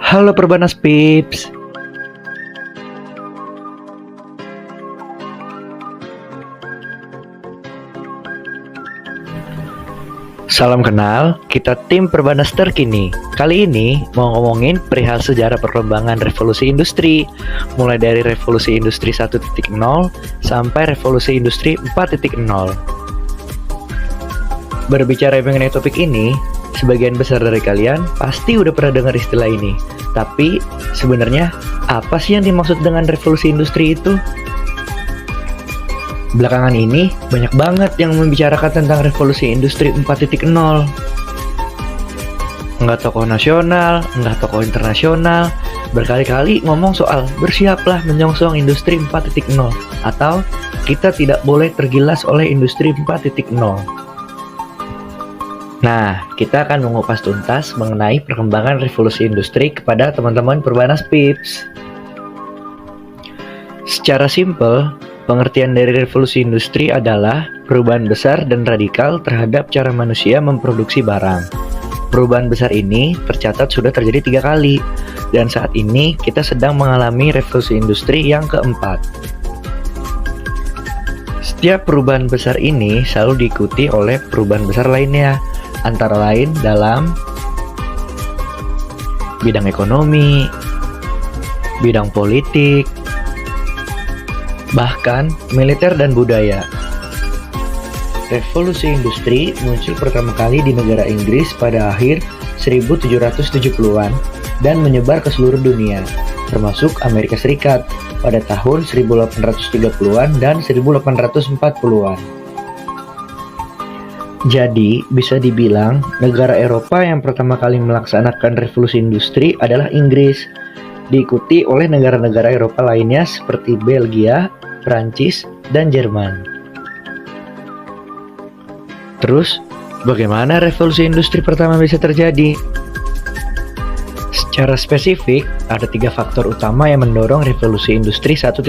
Halo Perbanas Pips. Salam kenal, kita tim Perbanas terkini. Kali ini mau ngomongin perihal sejarah perkembangan revolusi industri, mulai dari revolusi industri 1.0 sampai revolusi industri 4.0. Berbicara mengenai topik ini, sebagian besar dari kalian pasti udah pernah dengar istilah ini. Tapi sebenarnya apa sih yang dimaksud dengan revolusi industri itu? Belakangan ini banyak banget yang membicarakan tentang revolusi industri 4.0. Nggak tokoh nasional, nggak tokoh internasional, berkali-kali ngomong soal bersiaplah menyongsong industri 4.0 atau kita tidak boleh tergilas oleh industri 4.0. Nah, kita akan mengupas tuntas mengenai perkembangan revolusi industri kepada teman-teman Perbanas Pips. Secara simpel, pengertian dari revolusi industri adalah perubahan besar dan radikal terhadap cara manusia memproduksi barang. Perubahan besar ini tercatat sudah terjadi 3 kali, dan saat ini kita sedang mengalami revolusi industri yang keempat. Setiap perubahan besar ini selalu diikuti oleh perubahan besar lainnya, antara lain dalam bidang ekonomi, bidang politik, bahkan militer dan budaya. Revolusi industri muncul pertama kali di negara Inggris pada akhir 1770-an dan menyebar ke seluruh dunia, termasuk Amerika Serikat pada tahun 1830-an dan 1840-an. Jadi, bisa dibilang negara Eropa yang pertama kali melaksanakan revolusi industri adalah Inggris, diikuti oleh negara-negara Eropa lainnya seperti Belgia, Prancis, dan Jerman. Terus, bagaimana revolusi industri pertama bisa terjadi? Secara spesifik, ada 3 faktor utama yang mendorong revolusi industri 1.0,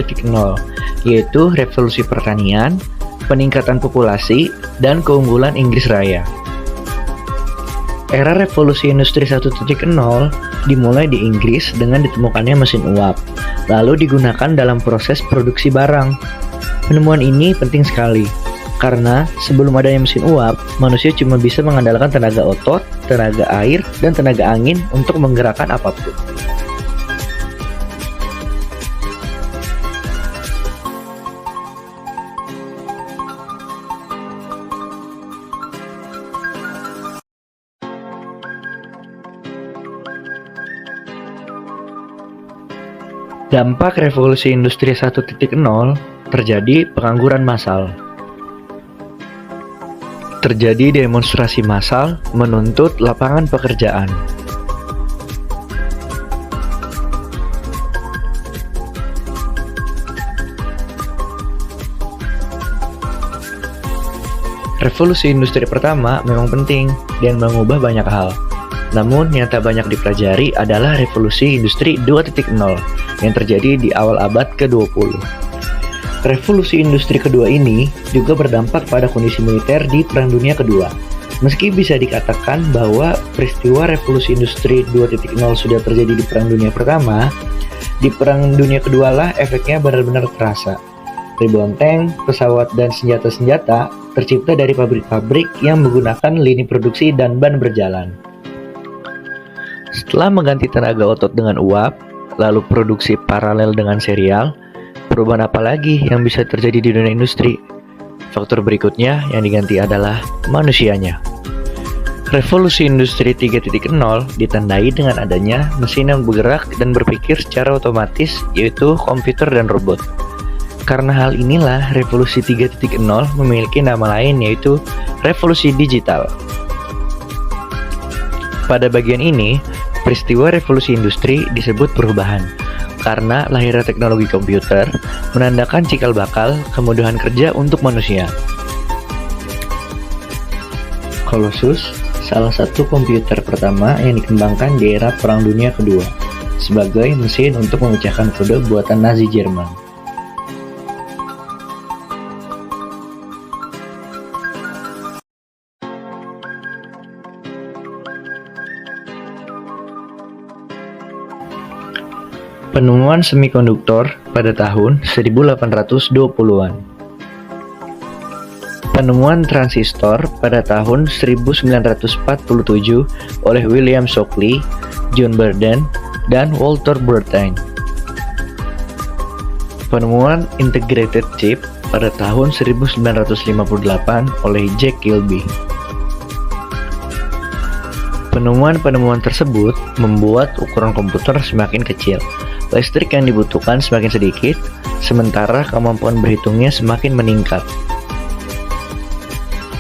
yaitu revolusi pertanian, peningkatan populasi, dan keunggulan Inggris Raya. Era revolusi industri 1.0 dimulai di Inggris dengan ditemukannya mesin uap, lalu digunakan dalam proses produksi barang. Penemuan ini penting sekali, karena sebelum adanya mesin uap, manusia cuma bisa mengandalkan tenaga otot, tenaga air, dan tenaga angin untuk menggerakkan apapun. Dampak revolusi industri 1.0 terjadi pengangguran massal. Terjadi demonstrasi massal menuntut lapangan pekerjaan. Revolusi industri pertama memang penting dan mengubah banyak hal. Namun yang tak banyak dipelajari adalah revolusi industri 2.0 yang terjadi di awal abad ke-20. Revolusi industri kedua ini juga berdampak pada kondisi militer di Perang Dunia Kedua. Meski bisa dikatakan bahwa peristiwa revolusi industri 2.0 sudah terjadi di Perang Dunia Pertama, di Perang Dunia Kedua lah efeknya benar-benar terasa. Ribuan tank, pesawat, dan senjata-senjata tercipta dari pabrik-pabrik yang menggunakan lini produksi dan ban berjalan. Setelah mengganti tenaga otot dengan uap, lalu produksi paralel dengan serial, perubahan apa lagi yang bisa terjadi di dunia industri? Faktor berikutnya yang diganti adalah manusianya. Revolusi industri 3.0 ditandai dengan adanya mesin yang bergerak dan berpikir secara otomatis, yaitu komputer dan robot. Karena hal inilah revolusi 3.0 memiliki nama lain, yaitu revolusi digital. Pada bagian ini, peristiwa revolusi industri disebut perubahan, karena lahirnya teknologi komputer menandakan cikal bakal kemudahan kerja untuk manusia. Colossus, salah satu komputer pertama yang dikembangkan di era Perang Dunia Kedua, sebagai mesin untuk memecahkan kode buatan Nazi Jerman. Penemuan semikonduktor pada tahun 1820-an. Penemuan transistor pada tahun 1947 oleh William Shockley, John Burden, dan Walter Brattain. Penemuan integrated chip pada tahun 1958 oleh Jack Kilby. Penemuan-penemuan tersebut membuat ukuran komputer semakin kecil, listrik yang dibutuhkan semakin sedikit, sementara kemampuan berhitungnya semakin meningkat.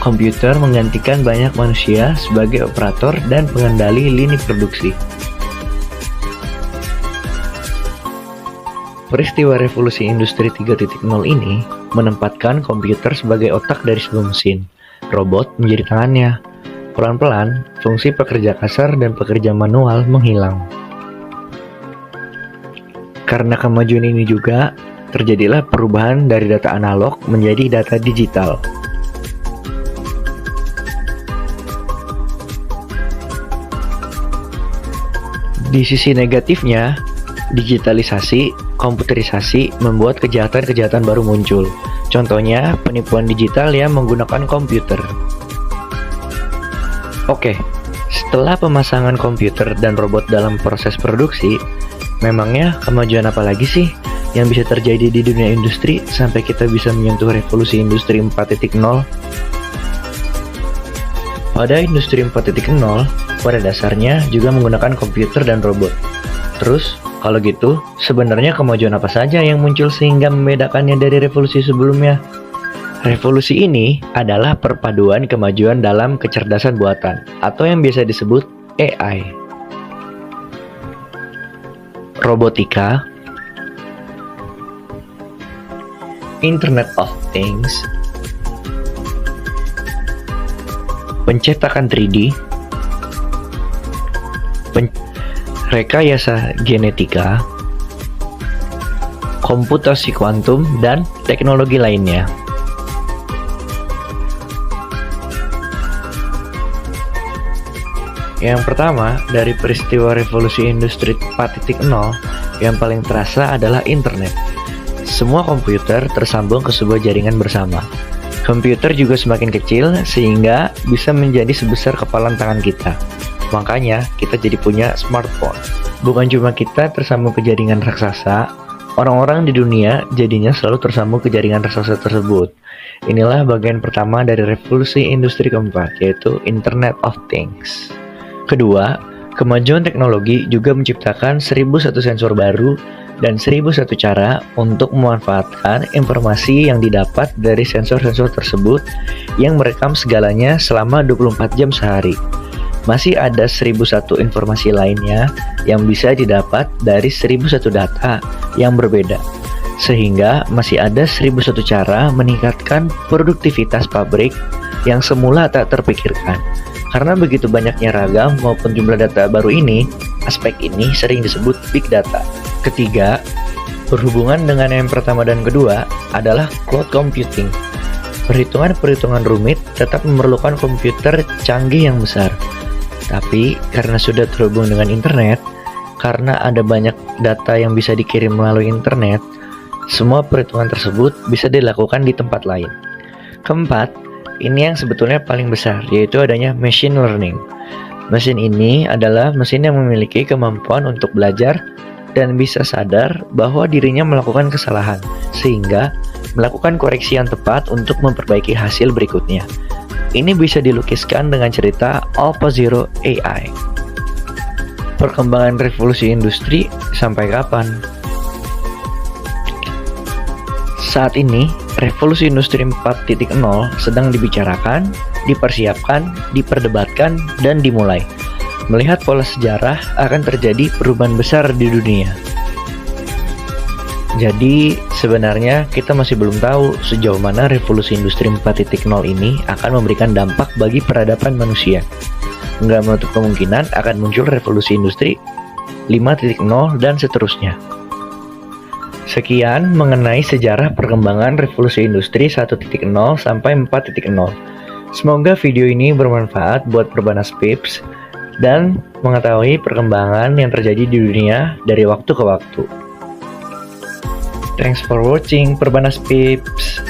Komputer menggantikan banyak manusia sebagai operator dan pengendali lini produksi. Peristiwa revolusi industri 3.0 ini menempatkan komputer sebagai otak dari sebuah mesin. Robot menjadi tangannya. Pelan-pelan, fungsi pekerja kasar dan pekerja manual menghilang. Karena kemajuan ini juga, terjadilah perubahan dari data analog menjadi data digital. Di sisi negatifnya, digitalisasi, komputerisasi membuat kejahatan-kejahatan baru muncul. Contohnya, penipuan digital yang menggunakan komputer. Oke, setelah pemasangan komputer dan robot dalam proses produksi, memangnya kemajuan apa lagi sih yang bisa terjadi di dunia industri sampai kita bisa menyentuh revolusi industri 4.0? Pada industri 4.0, pada dasarnya juga menggunakan komputer dan robot. Terus, kalau gitu, sebenarnya kemajuan apa saja yang muncul sehingga membedakannya dari revolusi sebelumnya? Revolusi ini adalah perpaduan kemajuan dalam kecerdasan buatan, atau yang biasa disebut AI. Robotika, Internet of Things, pencetakan 3D, rekayasa genetika, komputasi kuantum, dan teknologi lainnya. Yang pertama, dari peristiwa revolusi industri 4.0, yang paling terasa adalah internet. Semua komputer tersambung ke sebuah jaringan bersama. Komputer juga semakin kecil sehingga bisa menjadi sebesar kepalan tangan kita. Makanya kita jadi punya smartphone. Bukan cuma kita tersambung ke jaringan raksasa, orang-orang di dunia jadinya selalu tersambung ke jaringan raksasa tersebut. Inilah bagian pertama dari revolusi industri keempat, yaitu Internet of Things. Kedua, kemajuan teknologi juga menciptakan 1001 sensor baru dan 1001 cara untuk memanfaatkan informasi yang didapat dari sensor-sensor tersebut yang merekam segalanya selama 24 jam sehari. Masih ada 1001 informasi lainnya yang bisa didapat dari 1001 data yang berbeda. Sehingga masih ada 1001 cara meningkatkan produktivitas pabrik yang semula tak terpikirkan. Karena begitu banyaknya ragam maupun jumlah data baru ini, aspek ini sering disebut big data. Ketiga, berhubungan dengan yang pertama dan kedua adalah cloud computing. Perhitungan-perhitungan rumit tetap memerlukan komputer canggih yang besar. Tapi karena sudah terhubung dengan internet, karena ada banyak data yang bisa dikirim melalui internet, semua perhitungan tersebut bisa dilakukan di tempat lain. Keempat, ini yang sebetulnya paling besar, yaitu adanya machine learning. Mesin ini adalah mesin yang memiliki kemampuan untuk belajar dan bisa sadar bahwa dirinya melakukan kesalahan, sehingga melakukan koreksi yang tepat untuk memperbaiki hasil berikutnya. Ini bisa dilukiskan dengan cerita AlphaZero AI. Perkembangan revolusi industri sampai kapan? Saat ini, revolusi industri 4.0 sedang dibicarakan, dipersiapkan, diperdebatkan, dan dimulai. Melihat pola sejarah, akan terjadi perubahan besar di dunia. Jadi, sebenarnya kita masih belum tahu sejauh mana revolusi industri 4.0 ini akan memberikan dampak bagi peradaban manusia. Nggak menutup kemungkinan akan muncul revolusi industri 5.0 dan seterusnya. Sekian mengenai sejarah perkembangan revolusi industri 1.0 sampai 4.0. Semoga video ini bermanfaat buat Perbanas Pips dan mengetahui perkembangan yang terjadi di dunia dari waktu ke waktu. Thanks for watching Perbanas Pips.